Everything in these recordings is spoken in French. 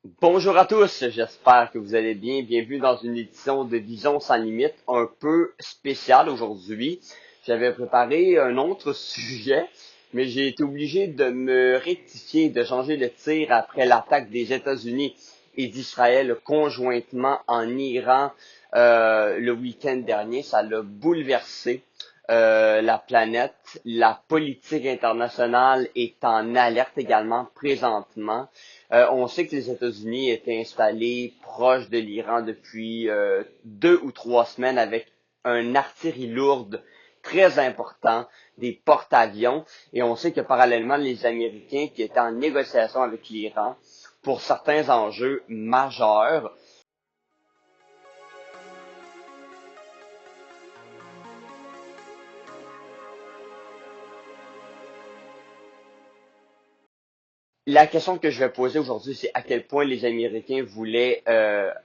Bonjour à tous, j'espère que vous allez bien. Bienvenue dans une édition de Vision sans limite un peu spéciale aujourd'hui. J'avais préparé un autre sujet, mais j'ai été obligé de me rectifier, de changer de tir après l'attaque des États-Unis et d'Israël conjointement en Iran le week-end dernier. Ça l'a bouleversé la planète. La politique internationale est en alerte également présentement. On sait que les États-Unis étaient installés proche de l'Iran depuis 2 ou 3 semaines avec un artillerie lourde très important, des porte-avions, et on sait que parallèlement, les Américains qui étaient en négociation avec l'Iran pour certains enjeux majeurs. La question que je vais poser aujourd'hui, c'est à quel point les Américains voulaient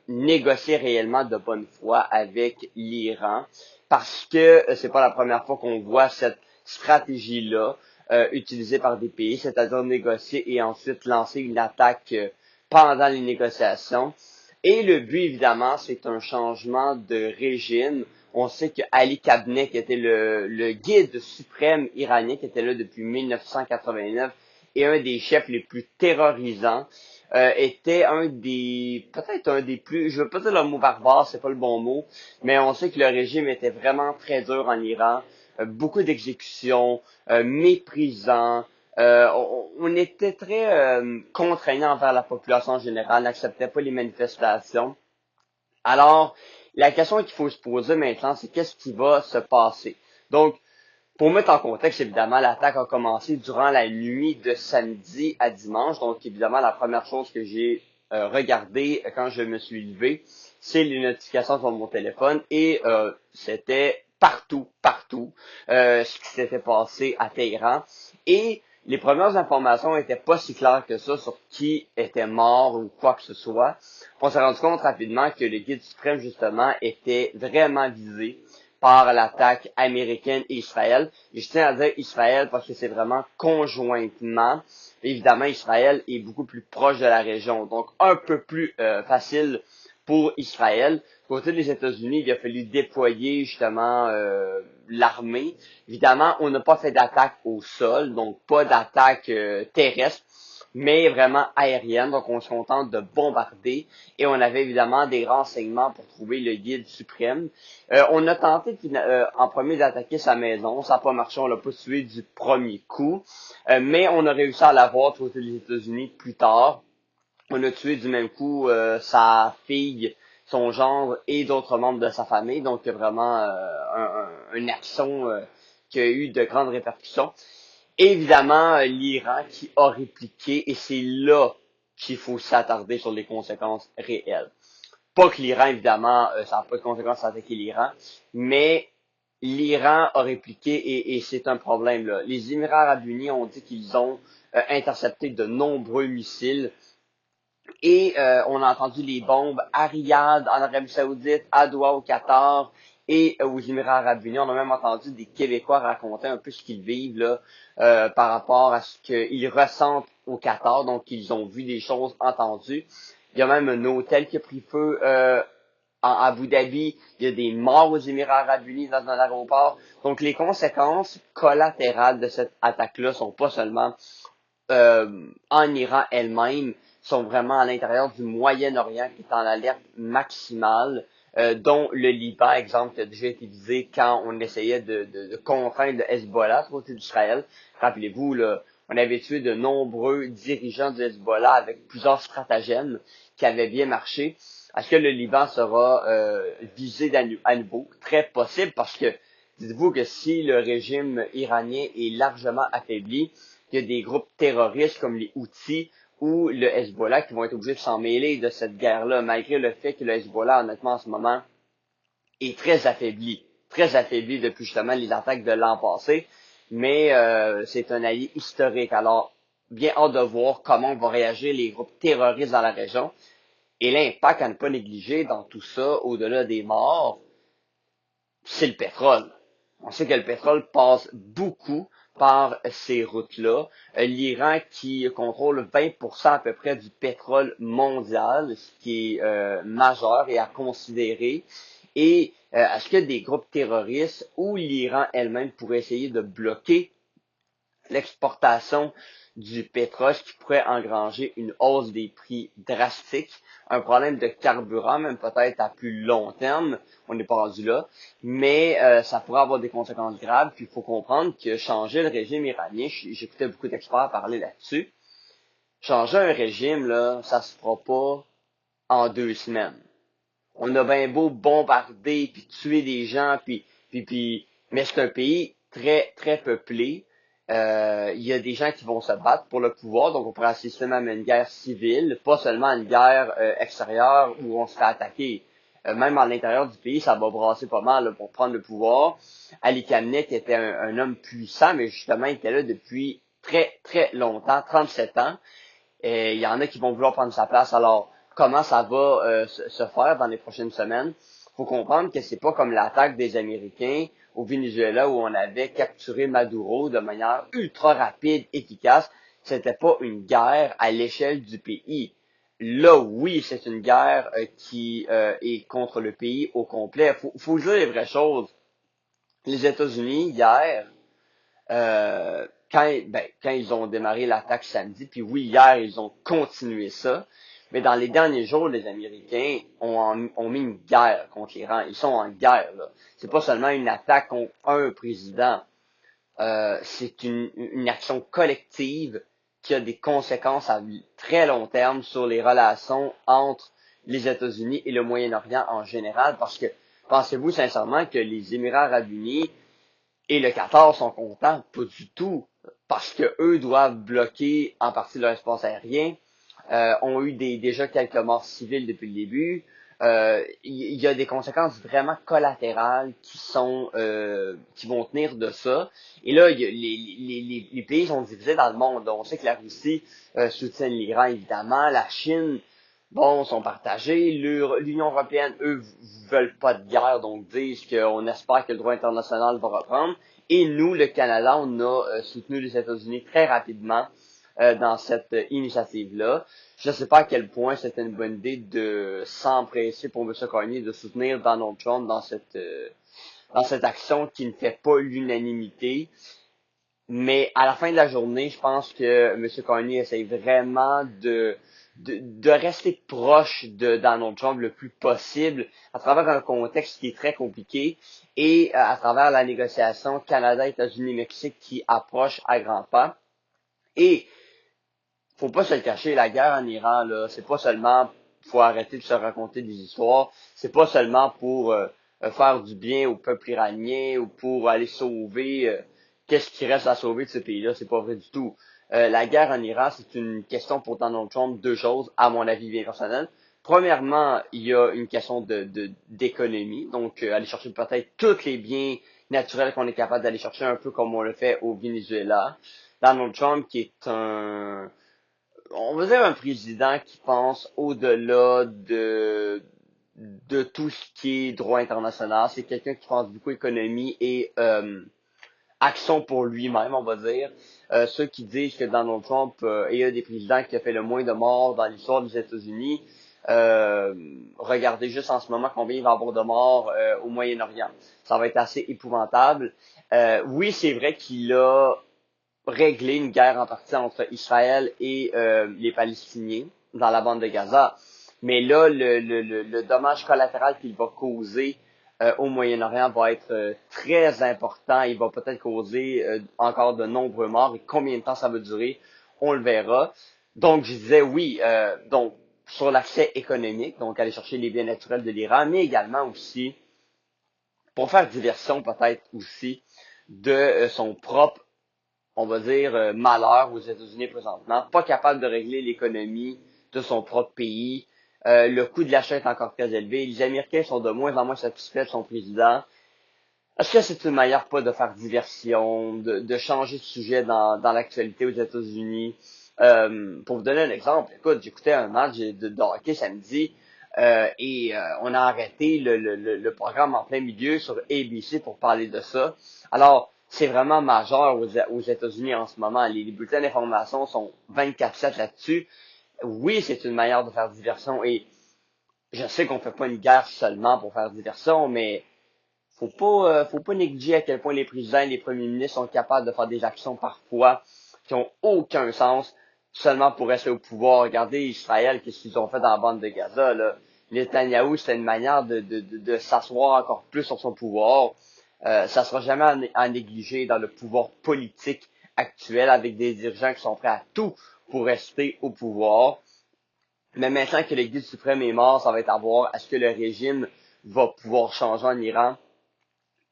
négocier réellement de bonne foi avec l'Iran, parce que c'est pas la première fois qu'on voit cette stratégie-là utilisée par des pays, c'est-à-dire négocier et ensuite lancer une attaque pendant les négociations. Et le but, évidemment, c'est un changement de régime. On sait que Ali Khamenei, qui était le guide suprême iranien, qui était là depuis 1989, et un des chefs les plus terrorisants, était peut-être un des plus, je veux pas dire le mot barbare, c'est pas le bon mot, mais on sait que le régime était vraiment très dur en Iran, beaucoup d'exécutions, méprisant, on était très contraignant envers la population en général, n'acceptait pas les manifestations. Alors, la question qu'il faut se poser maintenant, c'est qu'est-ce qui va se passer? Donc, pour mettre en contexte, évidemment, l'attaque a commencé durant la nuit de samedi à dimanche. Donc, évidemment, la première chose que j'ai regardé quand je me suis levé, c'est les notifications sur mon téléphone et c'était partout, ce qui s'était passé à Téhéran. Et les premières informations n'étaient pas si claires que ça sur qui était mort ou quoi que ce soit. On s'est rendu compte rapidement que le guide suprême, justement, était vraiment visé par l'attaque américaine et Israël. Et je tiens à dire Israël parce que c'est vraiment conjointement. Évidemment, Israël est beaucoup plus proche de la région, donc un peu plus facile pour Israël. Côté des États-Unis, il a fallu déployer justement l'armée. Évidemment, on n'a pas fait d'attaque au sol, donc pas d'attaque terrestre, mais vraiment aérienne. Donc, on se contente de bombarder. Et on avait évidemment des renseignements pour trouver le guide suprême. On a tenté en premier d'attaquer sa maison. Ça n'a pas marché, on l'a pas tué du premier coup. Mais on a réussi à l'avoir côté des États-Unis plus tard. On a tué du même coup sa fille, son gendre et d'autres membres de sa famille. Donc vraiment une action qui a eu de grandes répercussions. Évidemment, l'Iran qui a répliqué, et c'est là qu'il faut s'attarder sur les conséquences réelles. Pas que l'Iran, évidemment, ça n'a pas de conséquences à attaquer l'Iran, mais l'Iran a répliqué et c'est un problème, là. Les Émirats arabes unis ont dit qu'ils ont intercepté de nombreux missiles et on a entendu les bombes à Riyad, en Arabie Saoudite, à Doha au Qatar et aux Émirats Arabes Unis. On a même entendu des Québécois raconter un peu ce qu'ils vivent là par rapport à ce qu'ils ressentent au Qatar. Donc, ils ont vu des choses, entendues. Il y a même un hôtel qui a pris feu en Abu Dhabi. Il y a des morts aux Émirats Arabes Unis dans un aéroport. Donc, les conséquences collatérales de cette attaque-là sont pas seulement en Iran elle-même, sont vraiment à l'intérieur du Moyen-Orient qui est en alerte maximale, dont le Liban, exemple, qui a déjà été visé quand on essayait de contraindre le Hezbollah du côté d'Israël. Rappelez-vous, là, on avait tué de nombreux dirigeants du Hezbollah avec plusieurs stratagèmes qui avaient bien marché. Est-ce que le Liban sera visé à nouveau? Très possible parce que dites-vous que si le régime iranien est largement affaibli, il y a des groupes terroristes comme les Houthis ou le Hezbollah qui vont être obligés de s'en mêler de cette guerre-là, malgré le fait que le Hezbollah, honnêtement, en ce moment, est très affaibli depuis justement les attaques de l'an passé, mais c'est un allié historique. Alors, bien hâte de voir comment vont réagir les groupes terroristes dans la région. Et l'impact à ne pas négliger dans tout ça, au-delà des morts, c'est le pétrole. On sait que le pétrole passe beaucoup par ces routes-là. L'Iran qui contrôle 20% à peu près du pétrole mondial, ce qui est majeur et à considérer. Et est-ce que des groupes terroristes ou l'Iran elle-même pourraient essayer de bloquer l'exportation du pétrole, ce qui pourrait engranger une hausse des prix drastique, un problème de carburant, même peut-être à plus long terme, on n'est pas rendu là, mais ça pourrait avoir des conséquences graves, puis il faut comprendre que changer le régime iranien, j'écoutais beaucoup d'experts parler là-dessus, changer un régime, là, ça se fera pas en 2 semaines. On a bien beau bombarder, puis tuer des gens, mais c'est un pays très, très peuplé. Il y a des gens qui vont se battre pour le pouvoir, donc on pourrait assister même à une guerre civile, pas seulement à une guerre extérieure où on se fait attaquer. Même à l'intérieur du pays, ça va brasser pas mal là, pour prendre le pouvoir. Ali Khamenei, qui était un homme puissant, mais justement, il était là depuis très, très longtemps, 37 ans. Et il y en a qui vont vouloir prendre sa place. Alors, comment ça va se faire dans les prochaines semaines? Faut comprendre que c'est pas comme l'attaque des Américains au Venezuela où on avait capturé Maduro de manière ultra rapide, efficace. C'était pas une guerre à l'échelle du pays. Là, oui, c'est une guerre qui est contre le pays au complet. Faut dire les vraies choses. Les États-Unis, hier, quand ils ont démarré l'attaque samedi, puis oui, hier, ils ont continué ça, mais dans les derniers jours, les Américains ont mis une guerre contre l'Iran. Ils sont en guerre, là. C'est pas seulement une attaque contre un président. C'est une action collective qui a des conséquences à très long terme sur les relations entre les États-Unis et le Moyen-Orient en général, parce que pensez-vous sincèrement que les Émirats arabes unis et le Qatar sont contents? Pas du tout, parce que eux doivent bloquer en partie leur espace aérien, ont eu déjà quelques morts civiles depuis le début. Il y a des conséquences vraiment collatérales qui vont tenir de ça. Et là, les pays sont divisés dans le monde. On sait que la Russie soutient l'Iran, évidemment. La Chine, bon, sont partagés. L'Union européenne, eux, veulent pas de guerre, donc disent qu'on espère que le droit international va reprendre. Et nous, le Canada, on a soutenu les États-Unis très rapidement dans cette initiative-là. Je ne sais pas à quel point c'était une bonne idée de s'empresser pour M. Carney de soutenir Donald Trump dans cette action qui ne fait pas l'unanimité. Mais à la fin de la journée, je pense que M. Carney essaye vraiment de rester proche de Donald Trump le plus possible à travers un contexte qui est très compliqué et à travers la négociation Canada, États-Unis, Mexique qui approche à grands pas. Et faut pas se le cacher, la guerre en Iran, là, c'est pas seulement faut arrêter de se raconter des histoires, c'est pas seulement pour faire du bien au peuple iranien ou pour aller sauver qu'est-ce qui reste à sauver de ce pays-là, c'est pas vrai du tout. La guerre en Iran, c'est une question pour Donald Trump, deux choses, à mon avis bien personnel. Premièrement, il y a une question d'économie, donc aller chercher peut-être tous les biens naturels qu'on est capable d'aller chercher, un peu comme on le fait au Venezuela. Donald Trump, qui est on va dire un président qui pense au-delà de tout ce qui est droit international. C'est quelqu'un qui pense beaucoup économie et action pour lui-même, on va dire. Ceux qui disent que Donald Trump est un des présidents qui a fait le moins de morts dans l'histoire des États-Unis, regardez juste en ce moment combien il va y avoir de morts au Moyen-Orient. Ça va être assez épouvantable. Oui, c'est vrai qu'il a régler une guerre en partie entre Israël et les Palestiniens dans la bande de Gaza. Mais là, le dommage collatéral qu'il va causer au Moyen-Orient va être très important. Il va peut-être causer encore de nombreux morts. Et combien de temps ça va durer, on le verra. Donc, je disais oui, donc sur l'accès économique, donc aller chercher les biens naturels de l'Iran, mais également aussi pour faire diversion peut-être aussi de son propre, on va dire, malheur aux États-Unis présentement, pas capable de régler l'économie de son propre pays. Le coût de l'achat est encore très élevé. Les Américains sont de moins en moins satisfaits de son président. Est-ce que c'est une manière pas de faire diversion, de changer de sujet dans l'actualité aux États-Unis? Pour vous donner un exemple, écoute, j'écoutais un match de hockey samedi et on a arrêté le programme en plein milieu sur ABC pour parler de ça. Alors, c'est vraiment majeur aux États-Unis en ce moment. Les bulletins d'information sont 24/7 là-dessus. Oui, c'est une manière de faire diversion et je sais qu'on fait pas une guerre seulement pour faire diversion, mais faut pas négliger à quel point les présidents et les premiers ministres sont capables de faire des actions parfois qui ont aucun sens seulement pour rester au pouvoir. Regardez Israël, qu'est-ce qu'ils ont fait dans la bande de Gaza, là. Netanyahou, c'est une manière de s'asseoir encore plus sur son pouvoir. Ça sera jamais à négliger dans le pouvoir politique actuel avec des dirigeants qui sont prêts à tout pour rester au pouvoir. Mais maintenant que le guide suprême est mort, ça va être à voir est-ce que le régime va pouvoir changer en Iran.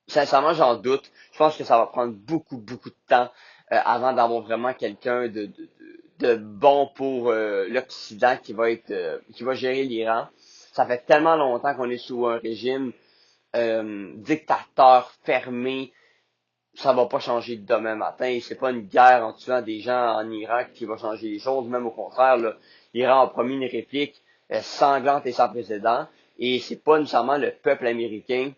Sincèrement, j'en doute. Je pense que ça va prendre beaucoup de temps avant d'avoir vraiment quelqu'un de bon pour l'Occident qui va gérer l'Iran. Ça fait tellement longtemps qu'on est sous un régime dictateur fermé, ça va pas changer demain matin. Et c'est pas une guerre en tuant des gens en Irak qui va changer les choses. Même au contraire, là, l'Iran a promis une réplique sanglante et sans précédent. Et c'est pas nécessairement le peuple américain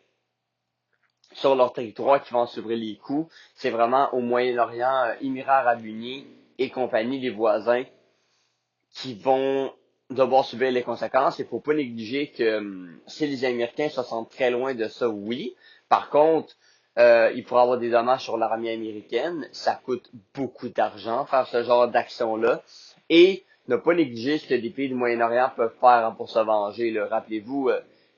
sur leur territoire qui vont s'ouvrir les coups. C'est vraiment au Moyen-Orient, Émirats arabes unis et compagnie, les voisins, qui vont devoir subir les conséquences. Il faut pas négliger que si les Américains se sentent très loin de ça, oui. Par contre, il pourrait y avoir des dommages sur l'armée américaine. Ça coûte beaucoup d'argent faire ce genre d'action-là. Et ne pas négliger ce que des pays du Moyen-Orient peuvent faire hein, pour se venger. Là. Rappelez-vous,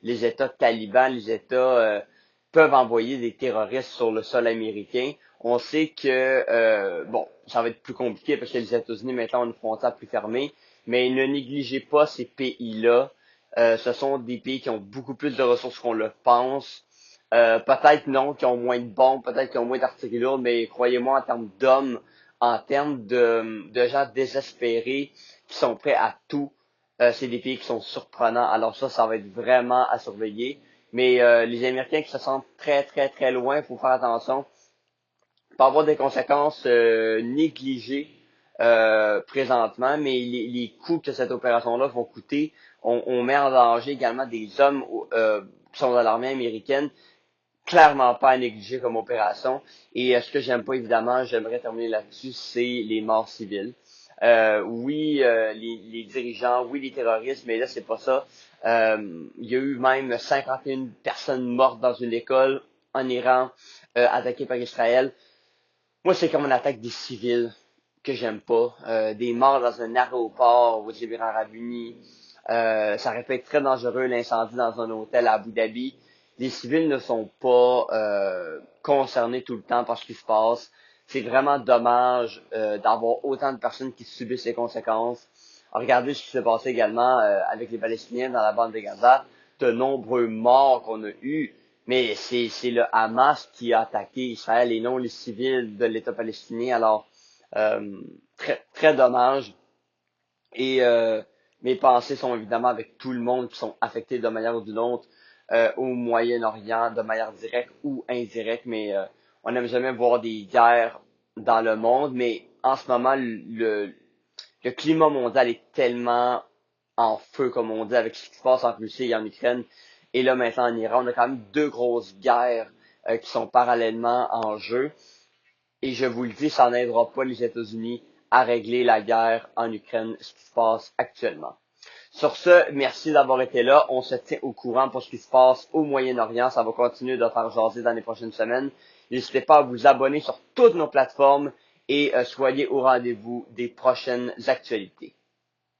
les États talibans, les États peuvent envoyer des terroristes sur le sol américain. On sait que, bon, ça va être plus compliqué parce que les États-Unis maintenant ont une frontière plus fermée, mais ne négligez pas ces pays-là. Ce sont des pays qui ont beaucoup plus de ressources qu'on le pense. Peut-être non, qui ont moins de bombes, peut-être qui ont moins d'artillerie lourde, mais croyez-moi, en termes d'hommes, en termes de gens désespérés qui sont prêts à tout, c'est des pays qui sont surprenants. Alors ça va être vraiment à surveiller. Mais les Américains qui se sentent très loin, il faut faire attention. Il peut avoir des conséquences négligées présentement, mais les coûts que cette opération-là vont coûter, on met en danger également des hommes qui sont dans l'armée américaine, clairement pas à négliger comme opération. Et ce que j'aime pas, évidemment, j'aimerais terminer là-dessus, c'est les morts civiles. Oui, les dirigeants, oui, les terroristes, mais là, c'est pas ça. Il y a eu même 51 personnes mortes dans une école en Iran, attaquées par Israël. Moi, c'est comme une attaque des civils que j'aime pas. Des morts dans un aéroport aux Émirats arabes unis. Ça aurait pu être très dangereux, l'incendie dans un hôtel à Abu Dhabi. Les civils ne sont pas concernés tout le temps par ce qui se passe. C'est vraiment dommage d'avoir autant de personnes qui subissent les conséquences. Regardez ce qui s'est passé également avec les Palestiniens dans la bande de Gaza. De nombreux morts qu'on a eus. Mais c'est le Hamas qui a attaqué Israël et non les civils de l'État palestinien. Alors, très dommage. Et mes pensées sont évidemment avec tout le monde qui sont affectés de manière ou d'une autre au Moyen-Orient, de manière directe ou indirecte. Mais on n'aime jamais voir des guerres dans le monde. Mais en ce moment, le climat mondial est tellement en feu, comme on dit, avec ce qui se passe en Russie et en Ukraine. Et là, maintenant, en Iran, on a quand même deux grosses guerres qui sont parallèlement en jeu. Et je vous le dis, ça n'aidera pas les États-Unis à régler la guerre en Ukraine, ce qui se passe actuellement. Sur ce, merci d'avoir été là. On se tient au courant pour ce qui se passe au Moyen-Orient. Ça va continuer de faire jaser dans les prochaines semaines. N'hésitez pas à vous abonner sur toutes nos plateformes et soyez au rendez-vous des prochaines actualités.